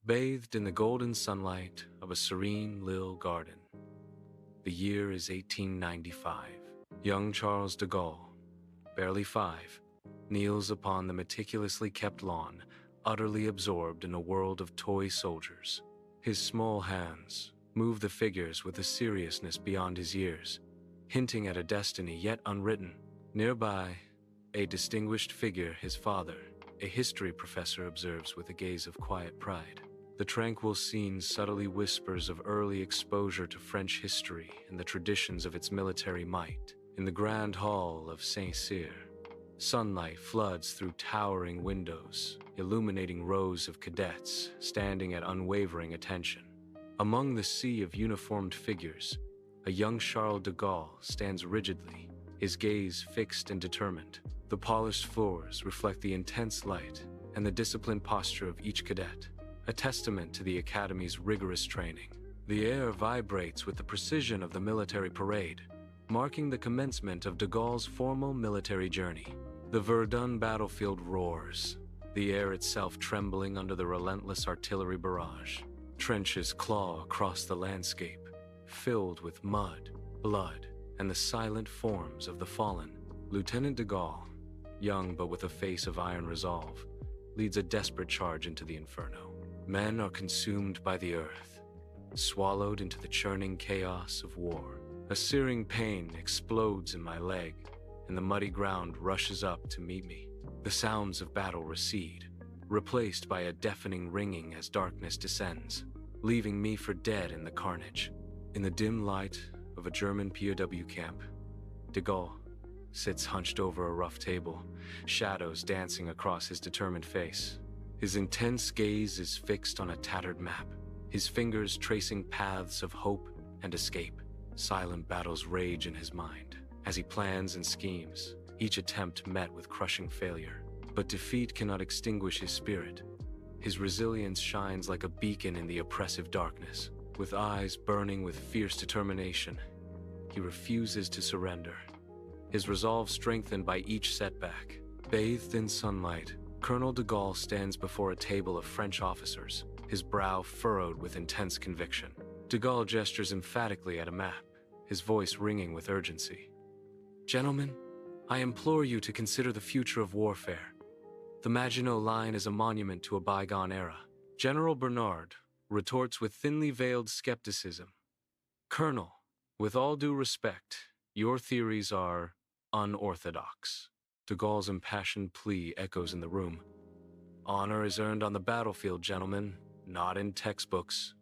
bathed in the golden sunlight of a serene Lille garden. The year is 1895. Young Charles de Gaulle, barely 5, kneels upon the meticulously kept lawn, utterly absorbed in a world of toy soldiers. His small hands move the figures with a seriousness beyond his years, hinting at a destiny yet unwritten. Nearby, a distinguished figure, his father, a history professor, observes with a gaze of quiet pride. The tranquil scene subtly whispers of early exposure to French history and the traditions of its military might. In the grand hall of Saint-Cyr, sunlight floods through towering windows, illuminating rows of cadets standing at unwavering attention. Among the sea of uniformed figures, a young Charles de Gaulle stands rigidly, his gaze fixed and determined. The polished floors reflect the intense light and the disciplined posture of each cadet, a testament to the academy's rigorous training. The air vibrates with the precision of the military parade, marking the commencement of de Gaulle's formal military journey. The Verdun battlefield roars, the air itself trembling under the relentless artillery barrage. Trenches claw across the landscape, filled with mud, blood, and the silent forms of the fallen. Lieutenant de Gaulle, young but with a face of iron resolve, leads a desperate charge into the inferno. Men are consumed by the earth, swallowed into the churning chaos of war. A searing pain explodes in my leg, and the muddy ground rushes up to meet me. The sounds of battle recede, replaced by a deafening ringing as darkness descends, leaving me for dead in the carnage. In the dim light of a German POW camp, de Gaulle sits hunched over a rough table, shadows dancing across his determined face. His intense gaze is fixed on a tattered map, his fingers tracing paths of hope and escape. Silent battles rage in his mind as he plans and schemes, each attempt met with crushing failure. But defeat cannot extinguish his spirit. His resilience shines like a beacon in the oppressive darkness. With eyes burning with fierce determination, he refuses to surrender, his resolve strengthened by each setback. Bathed in sunlight, Colonel de Gaulle stands before a table of French officers, his brow furrowed with intense conviction. De Gaulle gestures emphatically at a map, his voice ringing with urgency. "Gentlemen, I implore you to consider the future of warfare. The Maginot Line is a monument to a bygone era." General Bernard retorts with thinly veiled skepticism. "Colonel, with all due respect, your theories are unorthodox." De Gaulle's impassioned plea echoes in the room. "Honor is earned on the battlefield, gentlemen, not in textbooks."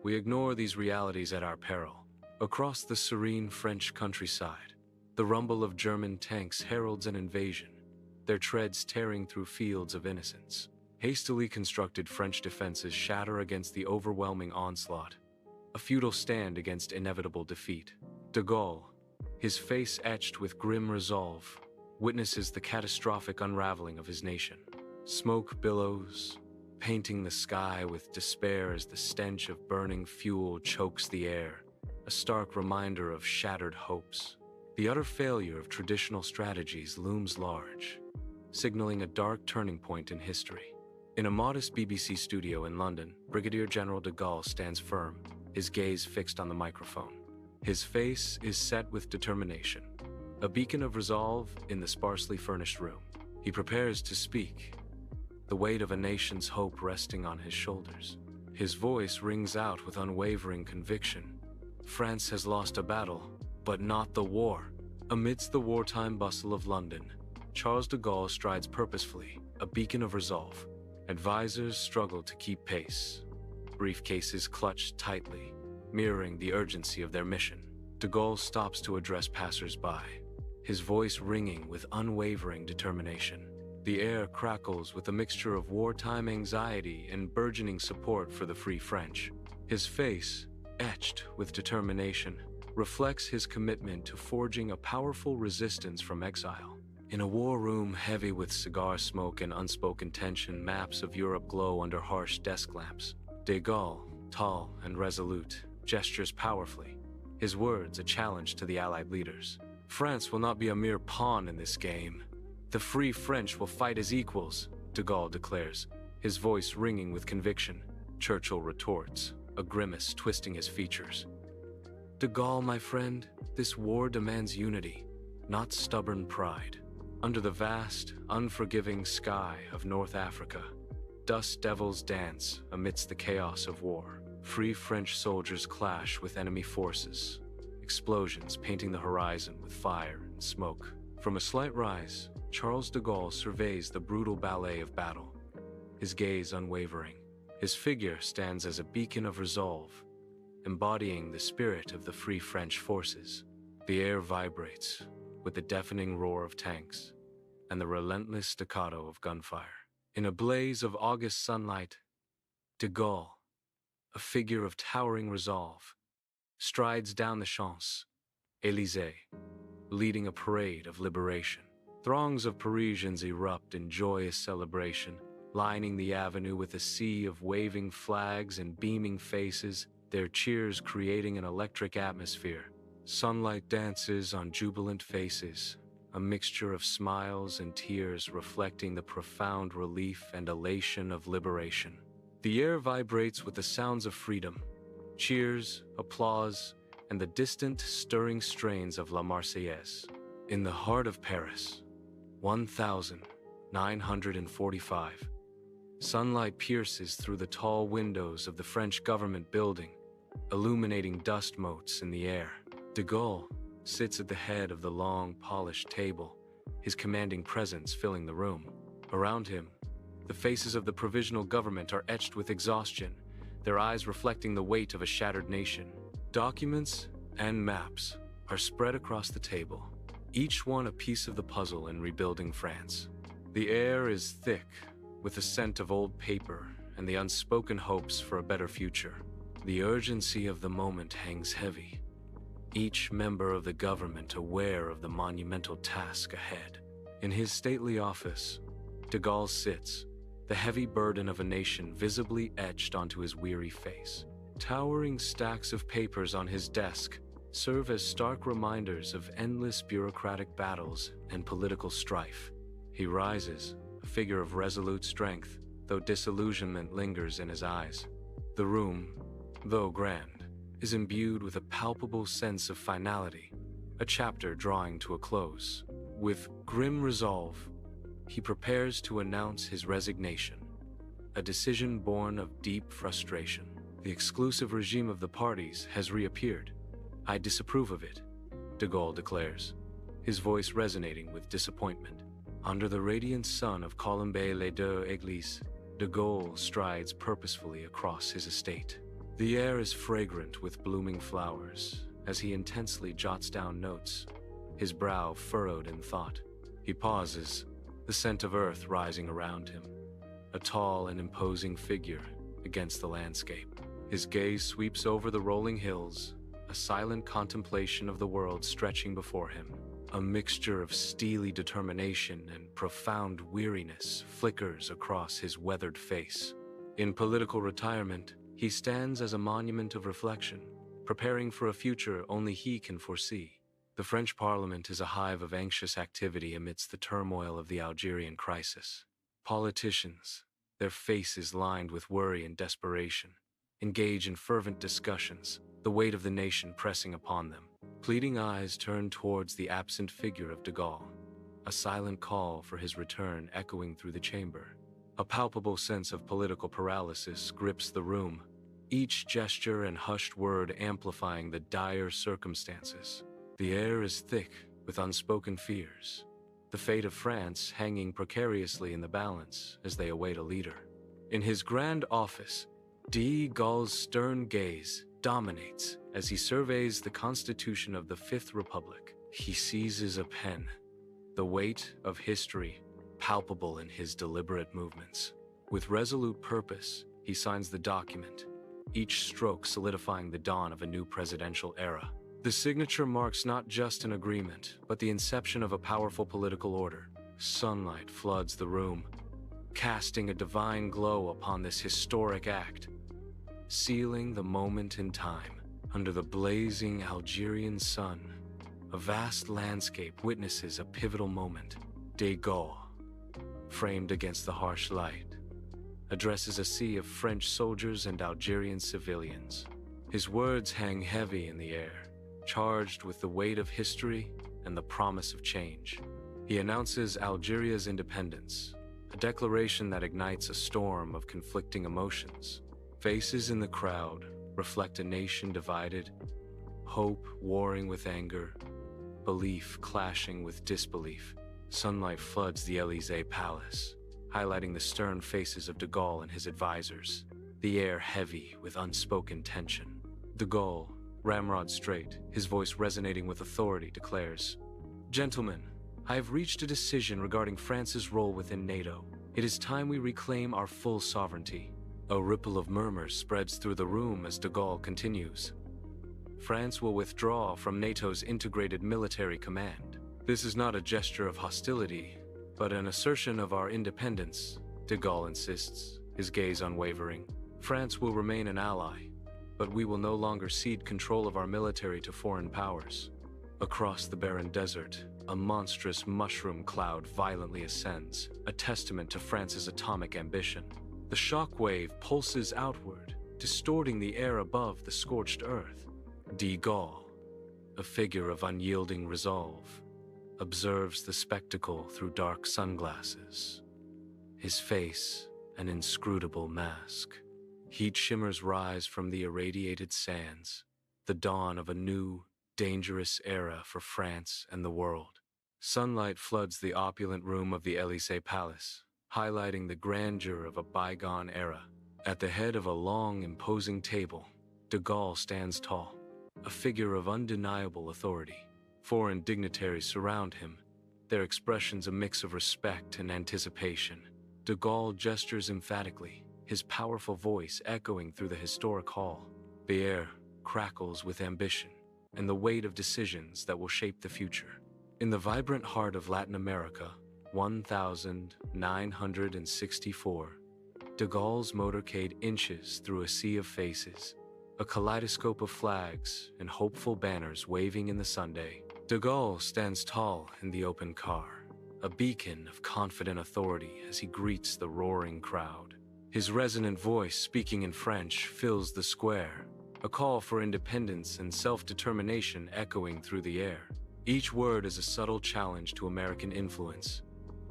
We ignore these realities at our peril. Across the serene French countryside, the rumble of German tanks heralds an invasion, their treads tearing through fields of innocence. Hastily constructed French defenses shatter against the overwhelming onslaught, a futile stand against inevitable defeat. De Gaulle, his face etched with grim resolve, witnesses the catastrophic unraveling of his nation. Smoke billows, painting the sky with despair as the stench of burning fuel chokes the air, a stark reminder of shattered hopes. The utter failure of traditional strategies looms large, signaling a dark turning point in history. In a modest BBC studio in London, Brigadier General de Gaulle stands firm, his gaze fixed on the microphone. His face is set with determination, a beacon of resolve in the sparsely furnished room. He prepares to speak, the weight of a nation's hope resting on his shoulders. His voice rings out with unwavering conviction. France has lost a battle, but not the war. Amidst the wartime bustle of London, Charles de Gaulle strides purposefully, a beacon of resolve. Advisors struggle to keep pace, briefcases clutched tightly, mirroring the urgency of their mission. De Gaulle stops to address passers-by, his voice ringing with unwavering determination. The air crackles with a mixture of wartime anxiety and burgeoning support for the Free French. His face, etched with determination, reflects his commitment to forging a powerful resistance from exile. In a war room heavy with cigar smoke and unspoken tension, maps of Europe glow under harsh desk lamps. De Gaulle, tall and resolute, gestures powerfully, his words a challenge to the Allied leaders. "France will not be a mere pawn in this game. The Free French will fight as equals," de Gaulle declares, his voice ringing with conviction. Churchill retorts, a grimace twisting his features. De Gaulle, my friend, this war demands unity, not stubborn pride. Under the vast, unforgiving sky of North Africa, dust devils dance amidst the chaos of war. Free French soldiers clash with enemy forces, explosions painting the horizon with fire and smoke. From a slight rise, Charles de Gaulle surveys the brutal ballet of battle, his gaze unwavering. His figure stands as a beacon of resolve, embodying the spirit of the Free French forces. The air vibrates with the deafening roar of tanks and the relentless staccato of gunfire. In a blaze of August sunlight, de Gaulle, a figure of towering resolve, strides down the Champs-Élysées, leading a parade of liberation. Throngs of Parisians erupt in joyous celebration, lining the avenue with a sea of waving flags and beaming faces, their cheers creating an electric atmosphere. Sunlight dances on jubilant faces, a mixture of smiles and tears reflecting the profound relief and elation of liberation. The air vibrates with the sounds of freedom, cheers, applause, and the distant, stirring strains of La Marseillaise. In the heart of Paris, 1945, sunlight pierces through the tall windows of the French government building, illuminating dust motes in the air. De Gaulle sits at the head of the long, polished table, his commanding presence filling the room. Around him, the faces of the provisional government are etched with exhaustion, their eyes reflecting the weight of a shattered nation. Documents and maps are spread across the table, each one a piece of the puzzle in rebuilding France. The air is thick with the scent of old paper and the unspoken hopes for a better future. The urgency of the moment hangs heavy, each member of the government aware of the monumental task ahead. In his stately office, de Gaulle sits, the heavy burden of a nation visibly etched onto his weary face. Towering stacks of papers on his desk serve as stark reminders of endless bureaucratic battles and political strife. He rises, a figure of resolute strength, though disillusionment lingers in his eyes. The room, though grand, is imbued with a palpable sense of finality, a chapter drawing to a close. With grim resolve, he prepares to announce his resignation, a decision born of deep frustration. The exclusive regime of the parties has reappeared. I disapprove of it, de Gaulle declares, his voice resonating with disappointment. Under the radiant sun of Colombe-les-Deux-Églises, de Gaulle strides purposefully across his estate. The air is fragrant with blooming flowers as he intensely jots down notes, his brow furrowed in thought. He pauses, the scent of earth rising around him, a tall and imposing figure against the landscape. His gaze sweeps over the rolling hills, a silent contemplation of the world stretching before him. A mixture of steely determination and profound weariness flickers across his weathered face. In political retirement, he stands as a monument of reflection, preparing for a future only he can foresee. The French Parliament is a hive of anxious activity amidst the turmoil of the Algerian crisis. Politicians, their faces lined with worry and desperation, engage in fervent discussions, the weight of the nation pressing upon them. Pleading eyes turn towards the absent figure of de Gaulle, a silent call for his return echoing through the chamber. A palpable sense of political paralysis grips the room, each gesture and hushed word amplifying the dire circumstances. The air is thick with unspoken fears, the fate of France hanging precariously in the balance as they await a leader. In his grand office, de Gaulle's stern gaze dominates as he surveys the Constitution of the Fifth Republic. He seizes a pen, the weight of history palpable in his deliberate movements. With resolute purpose, he signs the document, each stroke solidifying the dawn of a new presidential era. The signature marks not just an agreement, but the inception of a powerful political order. Sunlight floods the room, casting a divine glow upon this historic act, sealing the moment in time. Under the blazing Algerian sun, a vast landscape witnesses a pivotal moment. De Gaulle, framed against the harsh light, addresses a sea of French soldiers and Algerian civilians. His words hang heavy in the air, charged with the weight of history and the promise of change. He announces Algeria's independence, a declaration that ignites a storm of conflicting emotions. Faces in the crowd reflect a nation divided, hope warring with anger, belief clashing with disbelief. Sunlight floods the Elysee Palace, highlighting the stern faces of de Gaulle and his advisors, the air heavy with unspoken tension. De Gaulle, ramrod straight, his voice resonating with authority, declares, "Gentlemen, I have reached a decision regarding France's role within NATO. It is time we reclaim our full sovereignty." A ripple of murmurs spreads through the room as de Gaulle continues. France will withdraw from NATO's integrated military command. This is not a gesture of hostility, but an assertion of our independence, de Gaulle insists, his gaze unwavering. France will remain an ally, but we will no longer cede control of our military to foreign powers. Across the barren desert, a monstrous mushroom cloud violently ascends, a testament to France's atomic ambition. The shock wave pulses outward, distorting the air above the scorched earth. De Gaulle, a figure of unyielding resolve, observes the spectacle through dark sunglasses. His face, an inscrutable mask. Heat shimmers rise from the irradiated sands, the dawn of a new, dangerous era for France and the world. Sunlight floods the opulent room of the Élysée Palace, highlighting the grandeur of a bygone era. At the head of a long, imposing table, de Gaulle stands tall, a figure of undeniable authority. Foreign dignitaries surround him, their expressions a mix of respect and anticipation. De Gaulle gestures emphatically, his powerful voice echoing through the historic hall. The air crackles with ambition and the weight of decisions that will shape the future. In the vibrant heart of Latin America, 1964, de Gaulle's motorcade inches through a sea of faces, a kaleidoscope of flags and hopeful banners waving in the Sunday. De Gaulle stands tall in the open car, a beacon of confident authority as he greets the roaring crowd. His resonant voice, speaking in French, fills the square, a call for independence and self-determination echoing through the air. Each word is a subtle challenge to American influence,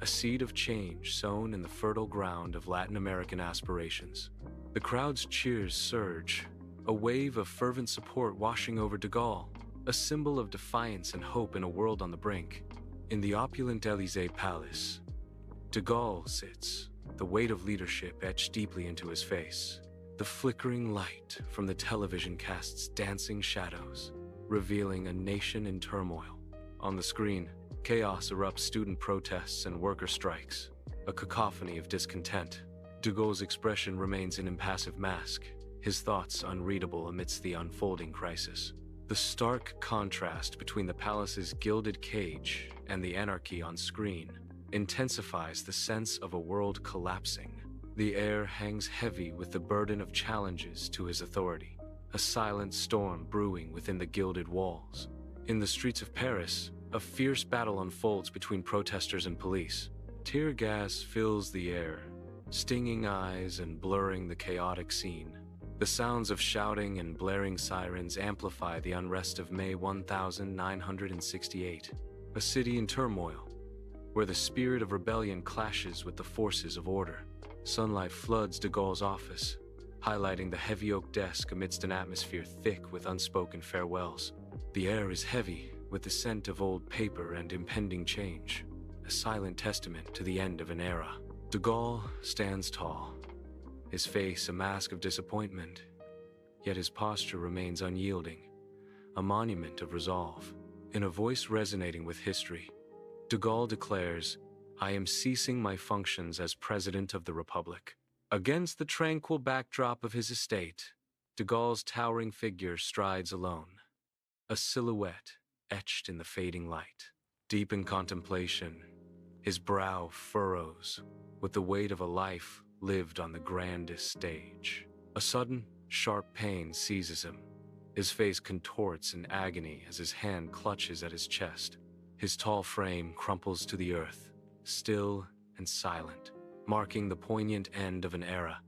a seed of change sown in the fertile ground of Latin American aspirations. The crowd's cheers surge, a wave of fervent support washing over de Gaulle, a symbol of defiance and hope in a world on the brink. In the opulent Élysée Palace, de Gaulle sits, the weight of leadership etched deeply into his face. The flickering light from the television casts dancing shadows, revealing a nation in turmoil. On the screen, chaos erupts: student protests and worker strikes, a cacophony of discontent. De Gaulle's expression remains an impassive mask, his thoughts unreadable amidst the unfolding crisis. The stark contrast between the palace's gilded cage and the anarchy on screen intensifies the sense of a world collapsing. The air hangs heavy with the burden of challenges to his authority, a silent storm brewing within the gilded walls. In the streets of Paris, a fierce battle unfolds between protesters and police. Tear gas fills the air, stinging eyes and blurring the chaotic scene. The sounds of shouting and blaring sirens amplify the unrest of May 1968, a city in turmoil, where the spirit of rebellion clashes with the forces of order. Sunlight floods de Gaulle's office, highlighting the heavy oak desk amidst an atmosphere thick with unspoken farewells. The air is heavy with the scent of old paper and impending change, a silent testament to the end of an era. De Gaulle stands tall, his face a mask of disappointment, yet his posture remains unyielding, a monument of resolve. In a voice resonating with history, de Gaulle declares, "I am ceasing my functions as President of the Republic." Against the tranquil backdrop of his estate, de Gaulle's towering figure strides alone, a silhouette etched in the fading light. Deep in contemplation, his brow furrows with the weight of a life lived on the grandest stage. A sudden, sharp pain seizes him. His face contorts in agony as his hand clutches at his chest. His tall frame crumples to the earth, still and silent, marking the poignant end of an era